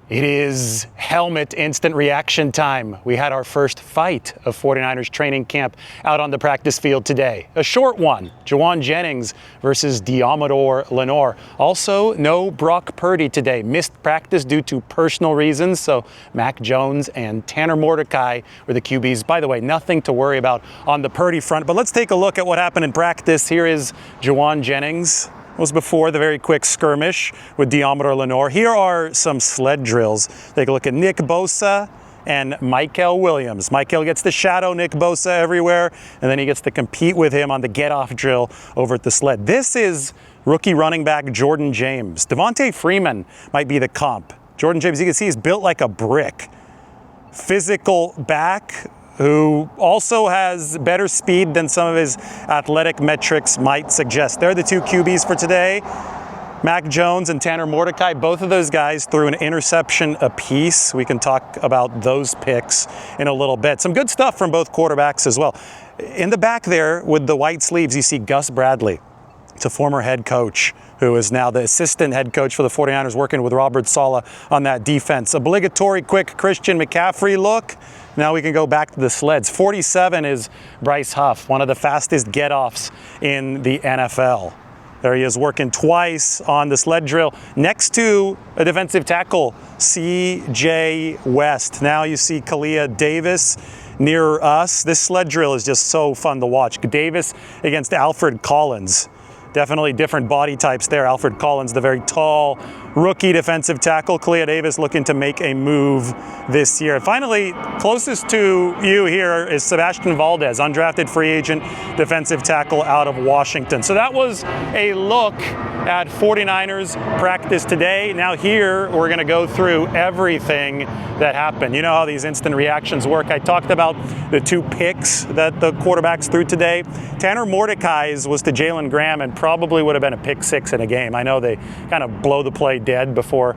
It is helmet instant reaction time. We had our first fight of 49ers training camp out on the practice field today. A short one, Jauan Jennings versus Lenoir. Also, no Brock Purdy today. Missed practice due to personal reasons, so Mac Jones and Tanner Mordecai were the QBs. By the way, nothing to worry about on the Purdy front, but let's take a look at what happened in practice. Here is Jauan Jennings. Was before the very quick skirmish with Lenoir. Here are some sled drills. Take a look at Nick Bosa and Michael Williams. Michael gets to shadow Nick Bosa everywhere, and then he gets to compete with him on the get-off drill over at the sled. This is rookie running back Jauan Jennings. Devontae Freeman might be the comp. Jauan Jennings, you can see, he's built like a brick. Physical back, who also has better speed than some of his athletic metrics might suggest. They're the two QBs for today. Mac Jones and Tanner Mordecai, both of those guys threw an interception apiece. We can talk about those picks in a little bit. Some good stuff from both quarterbacks as well. In the back there with the white sleeves, you see Gus Bradley. It's a former head coach who is now the assistant head coach for the 49ers, working with Robert Saleh on that defense. Obligatory quick Christian McCaffrey look. Now we can go back to the sleds. 47 is Bryce Huff, one of the fastest get-offs in the NFL. There he is working twice on the sled drill next to a defensive tackle, C.J. West. Now you see Kalia Davis near us. This sled drill is just so fun to watch. Davis against Alfred Collins. Definitely different body types there. Alfred Collins, the very tall rookie defensive tackle. Kalia Davis looking to make a move this year. And finally, closest to you here is Sebastian Valdez, undrafted free agent defensive tackle out of Washington. So that was a look at 49ers practice today. Now here, we're gonna go through everything that happened. You know how these instant reactions work. I talked about the two picks that the quarterbacks threw today. Tanner Mordecai's was to Jalen Graham and probably would have been a pick six in a game. I know they kind of blow the play dead before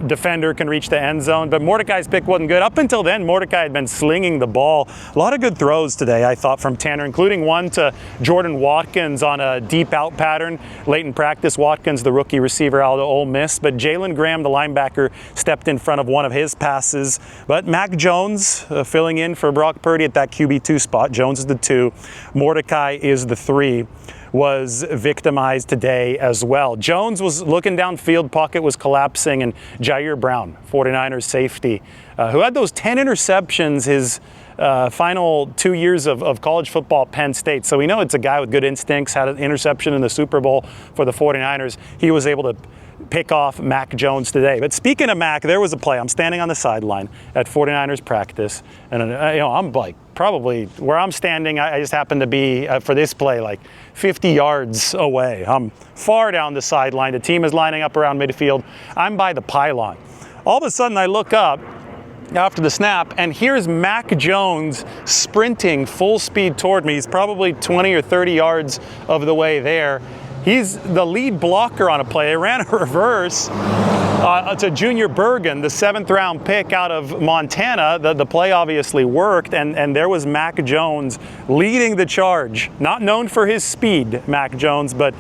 defender can reach the end zone, but Mordecai's pick wasn't good. Up until then, Mordecai had been slinging the ball. A lot of good throws today, I thought, from Tanner, including one to Jordan Watkins on a deep out pattern. Late in practice, Watkins, the rookie receiver out of Ole Miss, but Jalen Graham, the linebacker, stepped in front of one of his passes. But Mac Jones filling in for Brock Purdy at that QB2 spot. Jones is the 2, Mordecai is the 3. Was victimized today as well. Jones was looking downfield, pocket was collapsing, and Jair Brown, 49ers safety, who had those 10 interceptions his final 2 years of college football at Penn State. So we know it's a guy with good instincts, had an interception in the Super Bowl for the 49ers. He was able to pick off Mac Jones today. But speaking of Mac, there was a play. I'm standing on the sideline at 49ers practice, and I'm like probably where I'm standing. I just happen to be for this play like 50 yards away. I'm far down the sideline. The team is lining up around midfield. I'm by the pylon. All of a sudden, I look up after the snap, and here's Mac Jones sprinting full speed toward me. He's probably 20 or 30 yards of the way there. He's the lead blocker on a play. They ran a reverse to Junior Bergen, the 7th round pick out of Montana. The play obviously worked, and there was Mac Jones leading the charge. Not known for his speed, Mac Jones, but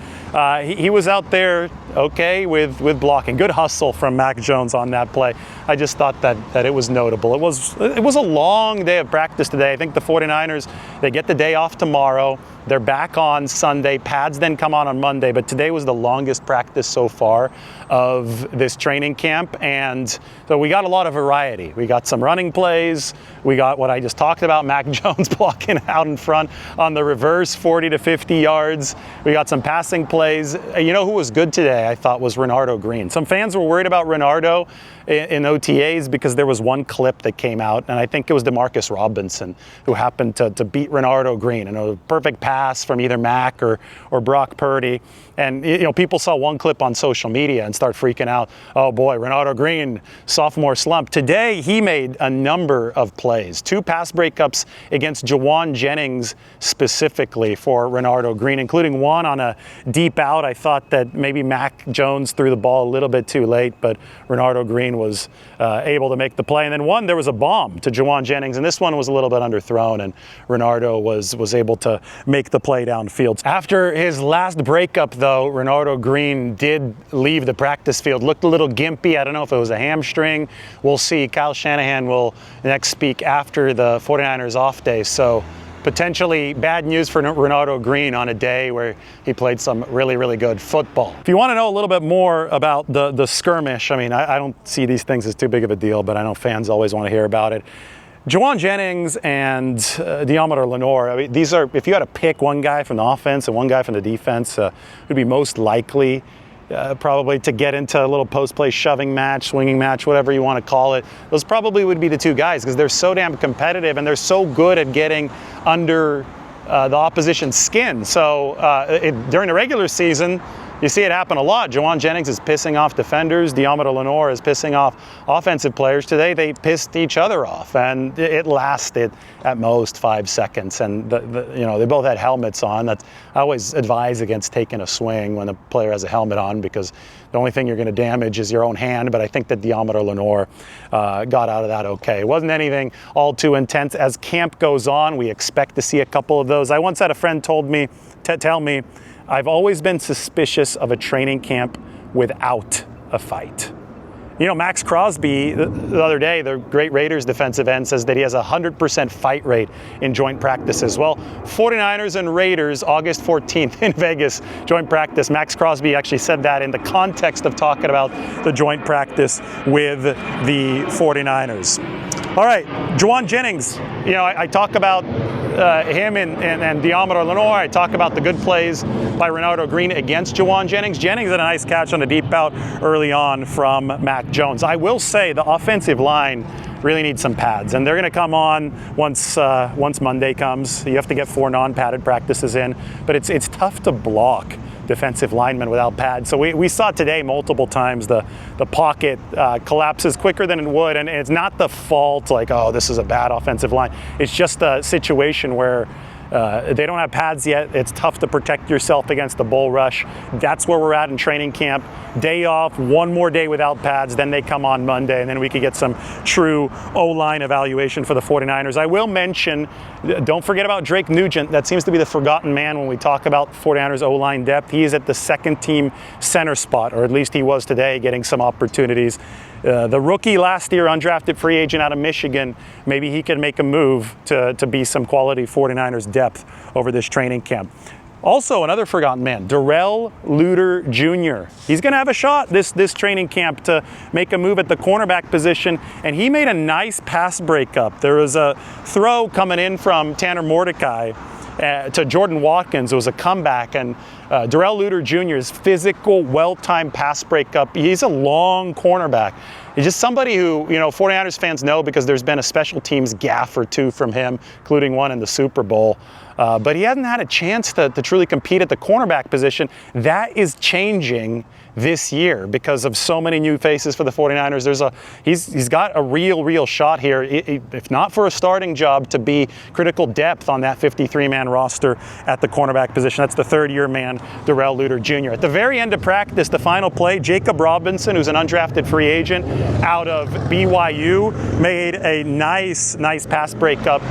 he was out there okay with blocking. Good hustle from Mac Jones on that play. I just thought that it was notable. It was a long day of practice today. I think the 49ers, they get the day off tomorrow. They're back on Sunday. Pads then come on Monday, but today was the longest practice so far of this training camp, and so we got a lot of variety. We got some running plays. We got what I just talked about, Mac Jones blocking out in front on the reverse 40 to 50 yards. We got some passing plays. You know who was good today, I thought, was Renardo Green. Some fans were worried about Renardo in OTAs because there was one clip that came out, and I think it was DeMarcus Robinson who happened to beat Renardo Green, and a perfect pass from either Mac or Brock Purdy. And people saw one clip on social media and start freaking out. Oh boy, Renardo Green, sophomore slump. Today he made a number of plays. 2 pass breakups against Jauan Jennings specifically for Renardo Green, including one on a deep out. I thought that maybe Mac Jones threw the ball a little bit too late, but Renardo Green was able to make the play. And then one, there was a bomb to Jauan Jennings, and this one was a little bit underthrown, and Renardo was able to make the play downfield. After his last breakup, though, though, Renardo Green did leave the practice field. Looked a little gimpy. I don't know if it was a hamstring. We'll see. Kyle Shanahan will next speak after the 49ers off day. So potentially bad news for Renardo Green on a day where he played some really, really good football. If you want to know a little bit more about the skirmish, I mean, I don't see these things as too big of a deal, but I know fans always want to hear about it. Jauan Jennings and Diomede Lenoir, I mean, these are, if you had to pick one guy from the offense and one guy from the defense, who'd be most likely probably to get into a little post-play shoving match, swinging match, whatever you want to call it, those probably would be the two guys because they're so damn competitive and they're so good at getting under the opposition's skin. So during the regular season, you see it happen a lot. Jauan Jennings is pissing off defenders. Diomede Lenoir is pissing off offensive players. Today, they pissed each other off, and it lasted at most 5 seconds. And you know, they both had helmets on. I always advise against taking a swing when a player has a helmet on because the only thing you're going to damage is your own hand. But I think that Diomede Lenoir got out of that okay. It wasn't anything all too intense. As camp goes on, we expect to see a couple of those. I once had a friend tell me, I've always been suspicious of a training camp without a fight. You know, Max Crosby, the other day, the great Raiders defensive end, says that he has a 100% fight rate in joint practices. Well, 49ers and Raiders, August 14th in Vegas, joint practice. Max Crosby actually said that in the context of talking about the joint practice with the 49ers. All right, Jauan Jennings, you know, I talk about him and Diomede Lenoir. I talk about the good plays by Renardo Green against Jauan Jennings. Jennings had a nice catch on a deep out early on from Mac Jones. I will say the offensive line really needs some pads, and they're going to come on once Monday comes. You have to get 4 non-padded practices in, but it's tough to block defensive linemen without pads. So we saw today multiple times the pocket collapses quicker than it would, and it's not the fault like, oh, this is a bad offensive line. It's just a situation where they don't have pads yet. It's tough to protect yourself against the bull rush. That's where we're at in training camp. Day off, one more day without pads, then they come on Monday, and then we could get some true O-line evaluation for the 49ers. I will mention, don't forget about Drake Nugent. That seems to be the forgotten man when we talk about 49ers O-line depth. He is at the second team center spot, or at least he was today, getting some opportunities. The rookie last year, undrafted free agent out of Michigan, maybe he can make a move to be some quality 49ers depth over this training camp. Also, another forgotten man, Darrell Luter Jr. He's going to have a shot this training camp to make a move at the cornerback position, and he made a nice pass breakup. There was a throw coming in from Tanner Mordecai to Jordan Watkins. It was a comeback, and Darrell Luter Jr.'s physical, well-timed pass breakup. He's a long cornerback. He's just somebody who, you know, 49ers fans know because there's been a special teams gaffe or two from him, including one in the Super Bowl. But he hasn't had a chance to truly compete at the cornerback position. That is changing this year because of so many new faces for the 49ers. He's got a real shot here, if not for a starting job, to be critical depth on that 53-man roster at the cornerback position. That's the third-year man, Darrell Luter Jr. At the very end of practice, the final play, Jacob Robinson, who's an undrafted free agent out of BYU, made a nice pass breakup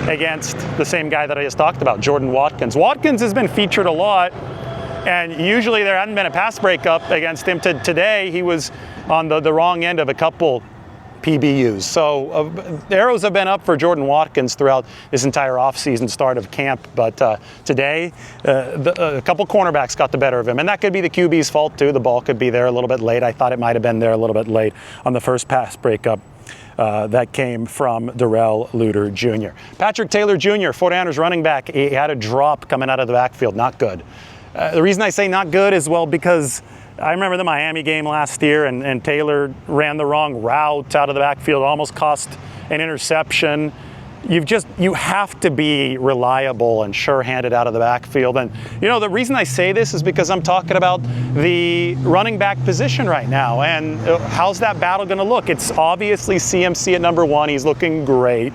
against the same guy that I just talked about, Jordan Watkins. Watkins has been featured a lot, and usually there hadn't been a pass breakup against him. Today, he was on the wrong end of a couple PBUs. So the arrows have been up for Jordan Watkins throughout this entire offseason, start of camp. But today, a couple cornerbacks got the better of him. And that could be the QB's fault, too. The ball could be there a little bit late. I thought it might have been there a little bit late on the first pass breakup. That came from Darrell Luter Jr. Patrick Taylor Jr., 49ers running back, he had a drop coming out of the backfield. Not good. The reason I say not good is, well, because I remember the Miami game last year, and Taylor ran the wrong route out of the backfield, almost cost an interception. You have to be reliable and sure-handed out of the backfield. And, you know, the reason I say this is because I'm talking about the running back position right now. And how's that battle going to look? It's obviously CMC at number 1. He's looking great.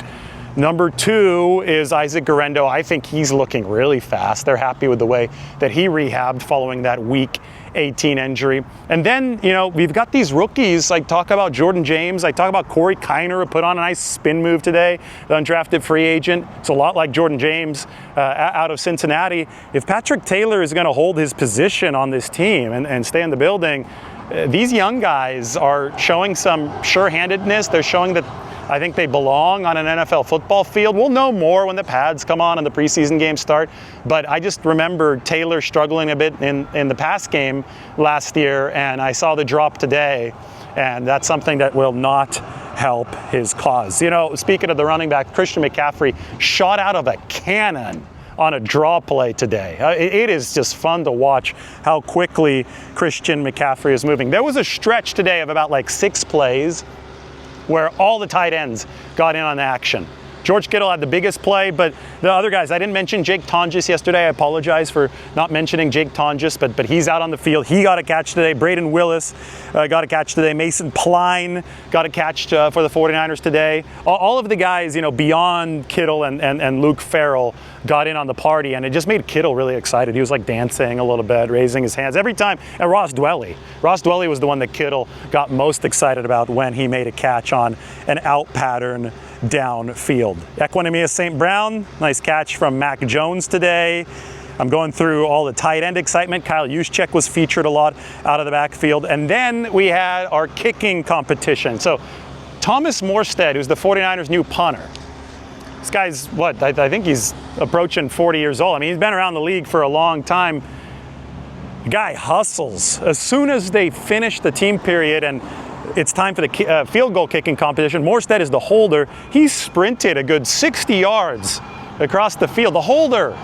Number 2 is Isaac Guerrero. I think he's looking really fast. They're happy with the way that he rehabbed following that week 18 injury. And then, you know, we've got these rookies. I talk about Jordan James. I talk about Corey Kiner, who put on a nice spin move today, the undrafted free agent. It's a lot like Jordan James out of Cincinnati. If Patrick Taylor is going to hold his position on this team and stay in the building, these young guys are showing some sure-handedness. They're showing that I think they belong on an NFL football field. We'll know more when the pads come on and the preseason games start. But I just remember Taylor struggling a bit in the pass game last year, and I saw the drop today, and that's something that will not help his cause. You know, speaking of the running back, Christian McCaffrey shot out of a cannon on a draw play today. It is just fun to watch how quickly Christian McCaffrey is moving. There was a stretch today of about like 6 plays where all the tight ends got in on the action. George Kittle had the biggest play, but the other guys, I didn't mention Jake Tonjes yesterday. I apologize for not mentioning Jake Tonjes, but he's out on the field. He got a catch today. Braden Willis got a catch today. Mason Pline got a catch for the 49ers today. All of the guys, you know, beyond Kittle and Luke Farrell got in on the party, and it just made Kittle really excited. He was like dancing a little bit, raising his hands every time. And Ross Dwelly was the one that Kittle got most excited about when he made a catch on an out pattern downfield. Equanimeous St. Brown, nice catch from Mac Jones today. I'm going through all the tight end excitement. Kyle Juszczyk was featured a lot out of the backfield. And then we had our kicking competition. So Thomas Morstead, who's the 49ers' new punter. This guy's, what, I think he's approaching 40 years old. I mean, he's been around the league for a long time. The guy hustles. As soon as they finish the team period and it's time for the field goal kicking competition, Morstead is the holder. He sprinted a good 60 yards across the field. The holder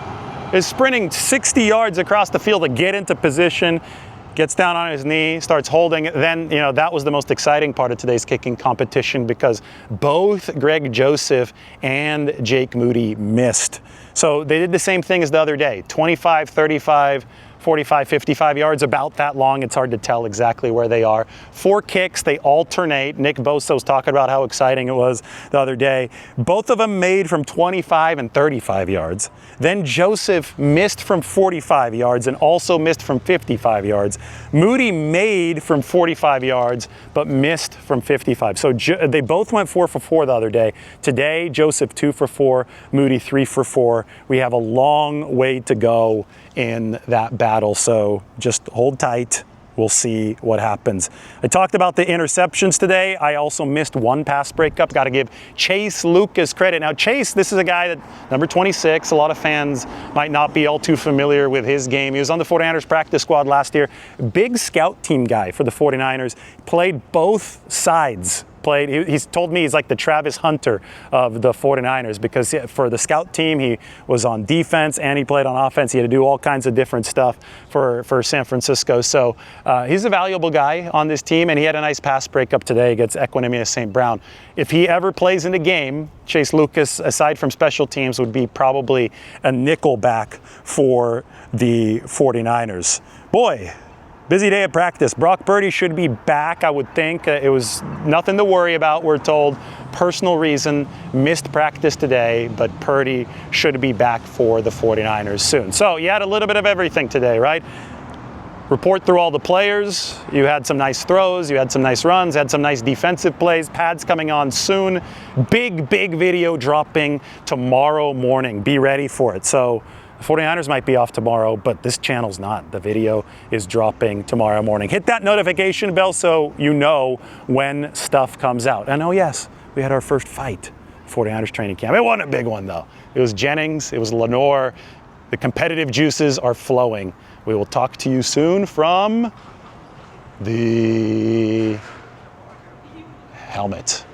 is sprinting 60 yards across the field to get into position, gets down on his knee, starts holding. Then, you know, that was the most exciting part of today's kicking competition because both Greg Joseph and Jake Moody missed. So they did the same thing as the other day, 25, 35, 45, 55 yards, about that long. It's hard to tell exactly where they are. 4 kicks, they alternate. Nick Bosa was talking about how exciting it was the other day. Both of them made from 25 and 35 yards. Then Joseph missed from 45 yards and also missed from 55 yards. Moody made from 45 yards, but missed from 55. So they both went 4 for 4 the other day. Today, Joseph 2 for 4, Moody 3 for 4. We have a long way to go in that battle, so just hold tight. We'll see what happens. I talked about the interceptions today. I also missed one pass breakup. Got to give Chase Lucas credit. Now, Chase, this is a guy that, number 26, a lot of fans might not be all too familiar with his game. He was on the 49ers practice squad last year. Big scout team guy for the 49ers. Played both sides. He's told me he's like the Travis Hunter of the 49ers because for the scout team, he was on defense and he played on offense. He had to do all kinds of different stuff for San Francisco. So he's a valuable guy on this team, and he had a nice pass breakup today against Equanimeous St. Brown. If he ever plays in a game, Chase Lucas, aside from special teams, would be probably a nickel back for the 49ers. Boy, busy day at practice. Brock Purdy should be back, I would think. It was nothing to worry about, we're told. Personal reason, missed practice today, but Purdy should be back for the 49ers soon. So you had a little bit of everything today, right? Report through all the players. You had some nice throws, you had some nice runs, had some nice defensive plays. Pads coming on soon. Big video dropping tomorrow morning. Be ready for it. So the 49ers might be off tomorrow, but this channel's not. The video is dropping tomorrow morning. Hit that notification bell so you know when stuff comes out. And oh yes, we had our first fight, 49ers training camp. It wasn't a big one though. It was Jennings, it was Lenoir. The competitive juices are flowing. We will talk to you soon from the helmet.